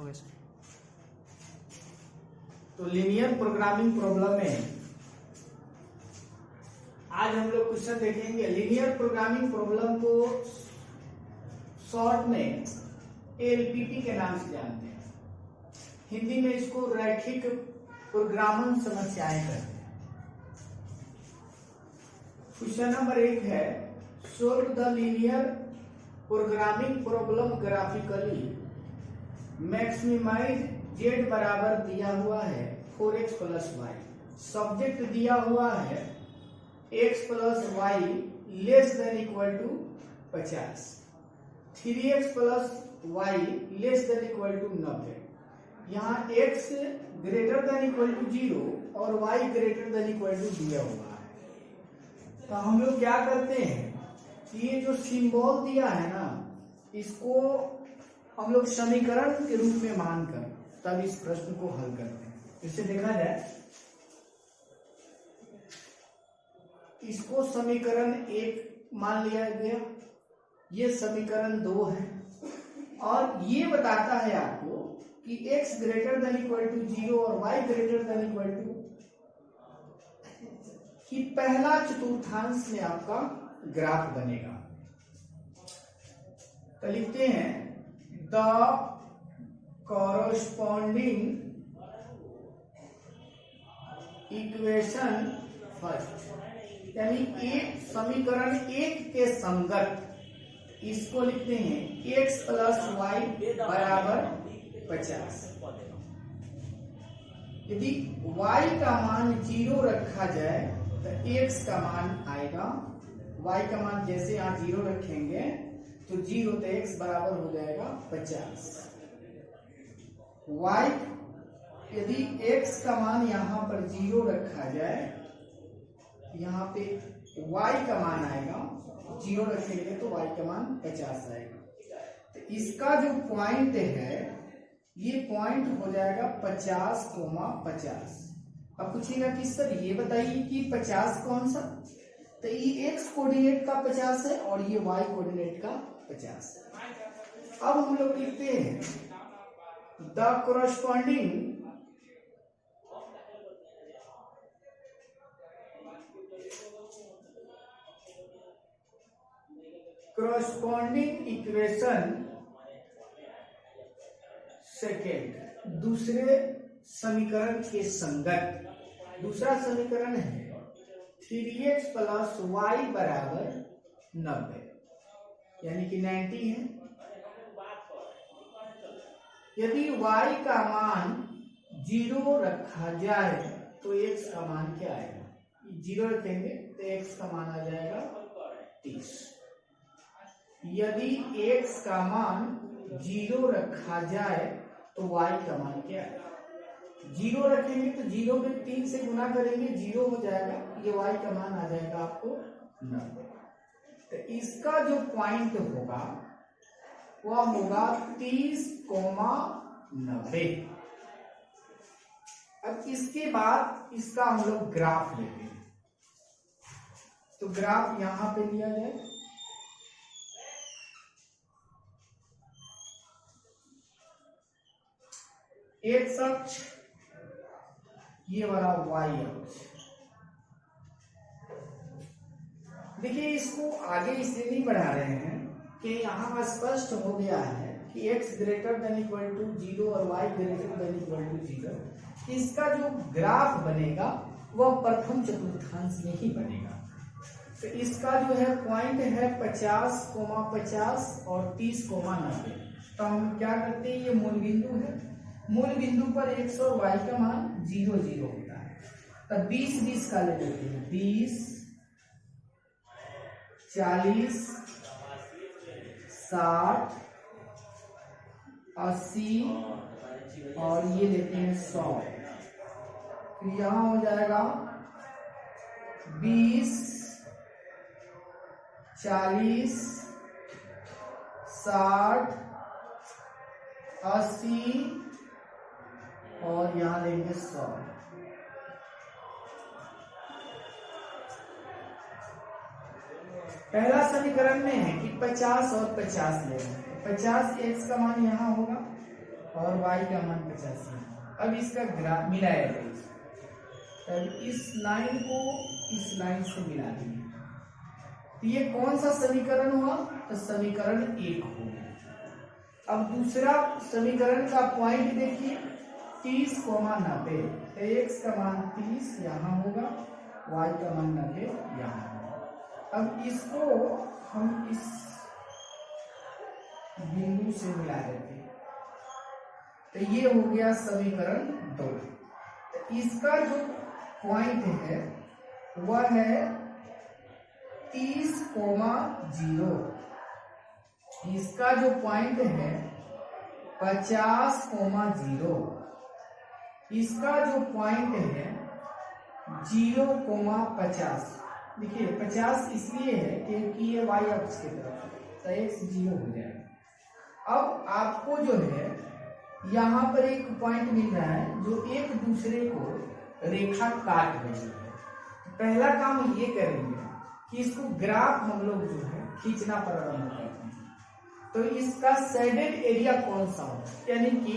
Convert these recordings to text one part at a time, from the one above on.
Okay sir. तो linear programming problem में आज हम लोग क्वेश्चन देखेंगे। लीनियर प्रोग्रामिंग प्रॉब्लम को शॉर्ट में एलपीपी के नाम से जानते हैं। हिंदी में इसको रैखिक प्रोग्रामन समस्याएं कहते हैं। क्वेश्चन नंबर 1 है, solve the linear programming problem graphically. Maximize z बराबर दिया हुआ है 4x प्लस वाई। सब्जेक्ट दिया हुआ है x plus y less than equal to 50। 3x plus y less than equal to 90। यहाँ x greater than equal to 0 और y greater than equal to दिया हुआ है। तो हम लोग क्या करते हैं, ये जो सिंबल दिया है ना, इसको हम लोग समीकरण के रूप में मानकर तब इस प्रश्न को हल करते हैं। इसे देखा जाए, इसको समीकरण 1 मान लिया गया, ये समीकरण 2 है और ये बताता है आपको कि x greater than equal to 0 और y greater than equal to कि पहला चतुर्थांश में आपका ग्राफ बनेगा। तो लिखते हैं द कॉरस्पॉन्डिंग इक्वेशन फर्स्ट, यानी एक समीकरण 1 के संगत इसको लिखते हैं x प्लस वाई बराबर 50। यदि y का मान 0 रखा जाए तो x का मान आएगा, y का मान जैसे यहाँ 0 रखेंगे तो 0 तो x बराबर हो जाएगा 50। y यदि x का मान यहाँ पर 0 रखा जाए, यहाँ पे y का मान आएगा, 0 रखेंगे तो y का मान 50 आएगा। तो इसका जो पॉइंट है, ये पॉइंट हो जाएगा 50,50। अब पूछेगा कि सर ये बताइए कि 50 कौन सा, तो ये x कोऑर्डिनेट का 50 है और ये y कोऑर्डिनेट का 50 है। अब हम लोग लिखते हैं द कॉरस्पॉन्डिंग इक्वेशन सेकेंड, दूसरे समीकरण के संगत। दूसरा समीकरण है 3x प्लस वाई बराबर 90, यानी कि 90 है। यदि y का मान 0 रखा जाए तो x का मान क्या आएगा, 0 रखेंगे तो x का मान आ जाएगा 30। यदि x का मान 0 रखा जाए तो y का मान क्या है, 0 रखेंगे तो 0 में 3 से गुना करेंगे, 0 हो जाएगा, ये y का मान आ जाएगा आपको 90। तो इसका जो पॉइंट होगा वह होगा 30,90। अब इसके बाद इसका हम लोग ग्राफ लेते हैं। तो ग्राफ यहां पे लिया जाए, एक्स अक्ष ये वाला वाई अक्ष। देखिए इसको आगे इसलिए नहीं बढ़ा रहे हैं कि यहाँ स्पष्ट हो गया है कि x greater than equal to 0 और y greater than equal to 0। इसका जो ग्राफ बनेगा वह प्रथम चतुर्थांश में ही बनेगा। तो इसका जो है पॉइंट है 50,50 और 30,90। तो हम क्या करते हैं, ये मूल बिंदु है, मूल बिंदु पर x और y का मान 0, 0 होता है। तो 20, 20 का ले लेते हैं, 20, 40, 60, 80 और ये लेते हैं 100। फिर यहां हो जाएगा 20, 40, 60, 80 और यहां लेंगे 100। पहला समीकरण में है कि 50 और 50 लेना है। 50 x का मान यहाँ होगा और y का मान 85 है। अब इसका ग्राफ मिलाया जाए, तब इस लाइन को इस लाइन से मिला देंगे तो ये कौन सा समीकरण हुआ, तो समीकरण 1 हो गया। अब दूसरा समीकरण का पॉइंट देखिए 30, 90, तो x का मान 30 यहाँ होगा, y का मान 90 यहाँ होगा। अब इसको हम इस बिंदु से मिला देते हैं तो ये हो गया समीकरण 2। तो इसका जो पॉइंट है वह है 30,0, इसका जो पॉइंट है 50,0, इसका जो पॉइंट है 0,50। देखिए 50 इसलिए है क्योंकि ये y अक्ष की तरफ है तो x 0 हो जाएगा। अब आपको जो है यहाँ पर एक पॉइंट मिल रहा है जो एक दूसरे को रेखा काट रही है। पहला काम ये करेंगे कि इसको ग्राफ हम लोग जो है खींचना प्रारंभ करते हैं। तो इसका शेडेड एरिया कौन सा होगा, यानी कि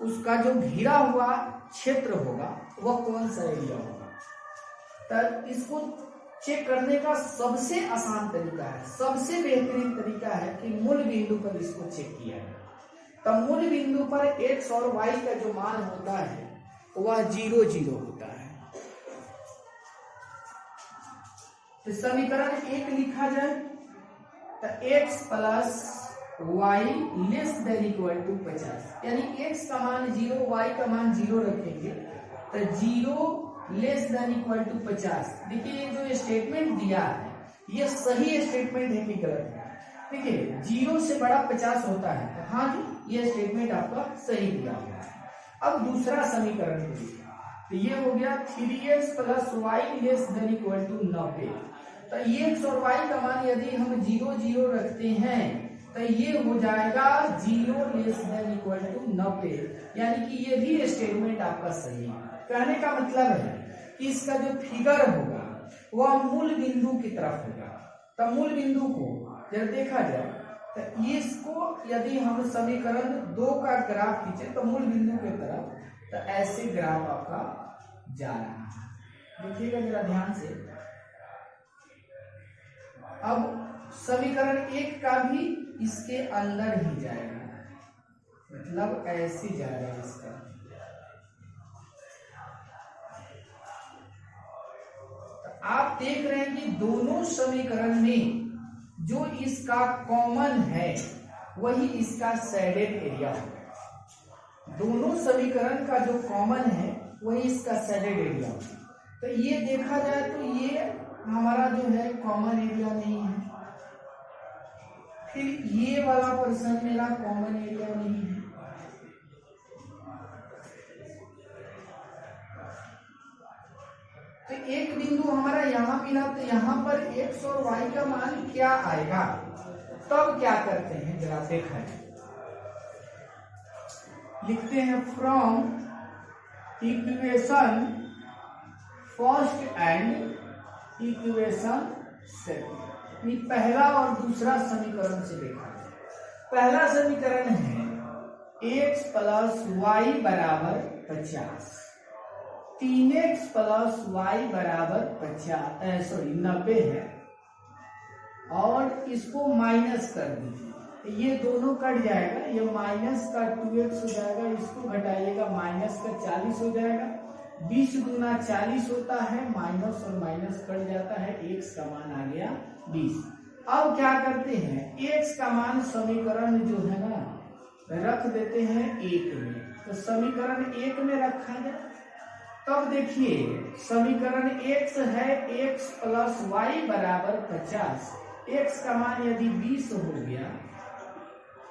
उसका जो घिरा हुआ क्षेत्र होगा वह कौन सा एरिया होगा। तो इसको चेक करने का सबसे आसान तरीका है, सबसे बेहतरीन तरीका है कि मूल बिंदु पर इसको चेक किया जाए। तो मूल बिंदु पर x और y का जो मान होता है वह 0, 0 होता है। तो समीकरण 1 लिखा जाए तो x plus y less than equal to 50, यानी x का मान 0, y का मान 0 रखेंगे तो 0 लेस देन इक्वल टू 50। देखिए ये जो स्टेटमेंट दिया है ये सही स्टेटमेंट है कि गलत है। देखिए 0 से बड़ा 50 होता है तो हाँ जी ये स्टेटमेंट आपका सही दिया हुआ है। अब दूसरा समीकरण को देखिए तो ये हो गया 3x plus y less than equal to 90। तो x और y का मान यदि हम 0, 0 रखते हैं तो ये हो जाएगा 0 लेस देन इक्वल टू 90, यानी कि ये भी स्टेटमेंट आपका सही है। कहने का मतलब है कि इसका जो फिगर होगा वह मूल बिंदु की तरफ होगा। तो मूल बिंदु को जब देखा जाए तो इसको यदि हम समीकरण 2 का ग्राफ खींचे तो मूल बिंदु की तरफ, तो ऐसे ग्राफ आपका जा रहा है। देखिएगा जरा ध्यान से। अब समीकरण 1 का भी इसके अंदर ही जाएगा, मतलब ऐसे जाएगा इसका। आप देख रहे हैं कि दोनों समीकरण में जो इसका कॉमन है वही इसका शेडेड एरिया होगा। दोनों समीकरण का जो कॉमन है वही इसका शेडेड एरिया होगा। तो ये देखा जाए तो ये हमारा जो है कॉमन एरिया नहीं है, फिर ये वाला पर्सन मेरा कॉमन एरिया नहीं है, तो एक बिंदु हमारा यहाँ मिला तो यहाँ पर x और y का मान क्या आएगा। तब क्या करते हैं जरा देखा है, लिखते हैं from equation first and equation second. पहला और दूसरा समीकरण से देखा है। पहला समीकरण है x प्लस वाई बराबर 50, 3x प्लस वाई बराबर 90 है, और इसको माइनस कर दीजिए, ये दोनों कट जाएगा, ये माइनस का 2x हो जाएगा, इसको घटाइएगा माइनस का 40 हो जाएगा। 20 गुना 40 होता है, माइनस और माइनस कट जाता है, x का मान आ गया 20। अब क्या करते हैं, x का मान समीकरण जो है ना रख देते हैं 1 में, तो समीकरण 1 में रखा जाए। तब देखिए समीकरण x है x प्लस वाई बराबर 50, x का मान यदि 20 हो गया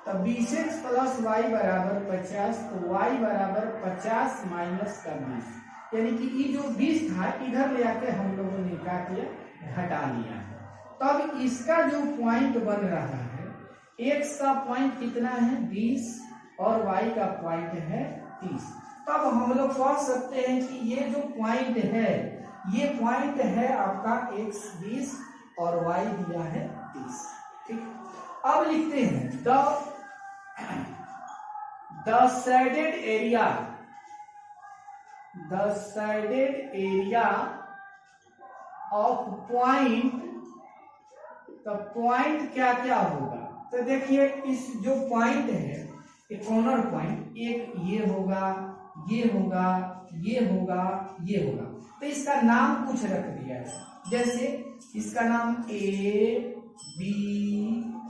तो 20x प्लस वाई बराबर 50, तो y बराबर 50 माइनस का 20, यानी कि ये जो 20 था इधर ले आके हम लोगों ने क्या किया, घटा लिया। तब इसका जो पॉइंट बन रहा है, x का पॉइंट कितना है 20 और y का पॉइंट है 30। तब हम लोग कह सकते हैं कि ये जो पॉइंट है, ये पॉइंट है आपका x 20 और y दिया है 30। ठीक, अब लिखते हैं the shaded area of point, तो पॉइंट क्या क्या होगा, तो देखिए इस जो पॉइंट है, एक कॉर्नर पॉइंट, एक ये होगा, ये होगा, ये होगा, ये होगा, तो इसका नाम कुछ रख दिया है, जैसे इसका नाम ए बी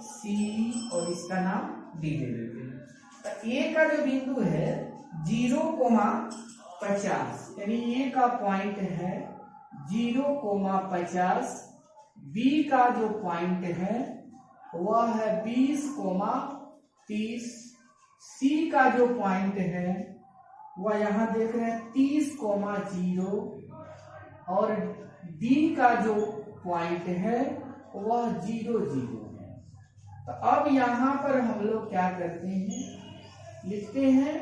सी और इसका नाम डी दे देते हैं। तो ए का जो बिंदु है 0,50, यानी ए का पॉइंट है 0,50, बी का जो पॉइंट है वह है 20,30, सी का जो पॉइंट है वह यहां देख रहे हैं 30,0 और डी का जो पॉइंट है वह 0,0 है। तो अब यहां पर हम लोग क्या करते हैं, लिखते हैं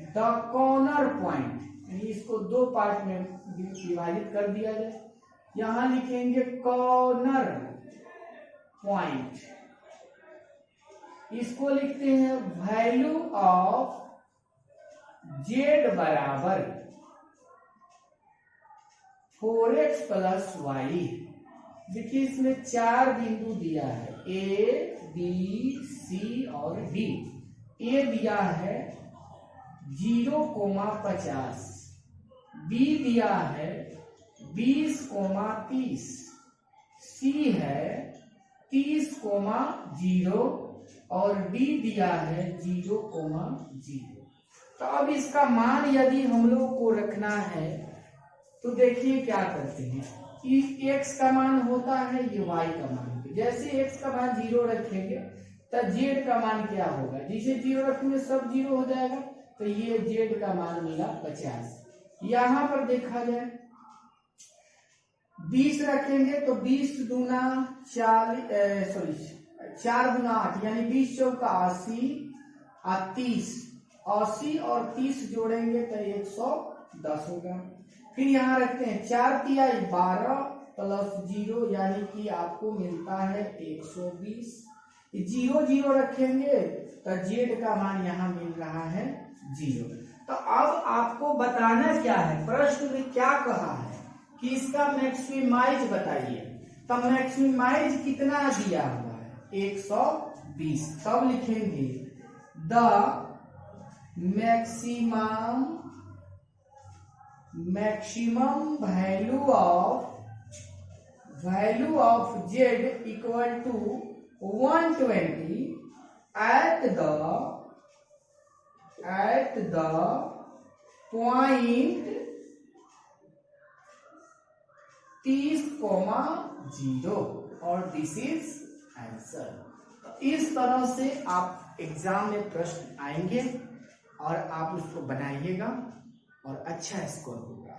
द कॉर्नर पॉइंट, यानी इसको दो पार्ट में विभाजित कर दिया जाए। यहां लिखेंगे कॉर्नर पॉइंट, इसको लिखते हैं वैल्यू ऑफ जेड बराबर 4x प्लस वाई। देखिए इसमें 4 बिंदु दिया है, ए बी सी और डी। ए दिया है 0,50, बी दिया है 20,30, सी है 30,0 और डी दिया है 0,0। तो अब इसका मान यदि हम लोग को रखना है तो देखिए क्या करते हैं, x का मान होता है ये y का मान, जैसे x का मान 0 रखेंगे तो z का मान क्या होगा, जिसे 0 रखेंगे सब 0 हो जाएगा, तो ये z का मान मिला 50। यहां पर देखा जाए 20 रखेंगे तो 20 दूना 4 गुना 8 यानी 20 चौका 80 और 30, 80 और 30 जोड़ेंगे तो 110 होगा। फिर यहाँ रखते हैं 4 तिया 12 प्लस 0 यानी कि आपको मिलता है 120। 0 0 रखेंगे तो जेड का मान यहाँ मिल रहा है 0। तो अब आपको बताना क्या है, प्रश्न में क्या कहा है कि इसका मैक्सिमाइज बताइए। तो मैक्सिमाइज कितना दिया हुआ है 120, तब लिखेंगे the maximum value of z equal to 120 at the point 30,0 और दिस इज आंसर। इस तरह से आप एग्जाम में प्रश्न आएंगे और आप उसको बनाइएगा और अच्छा स्कोर होगा।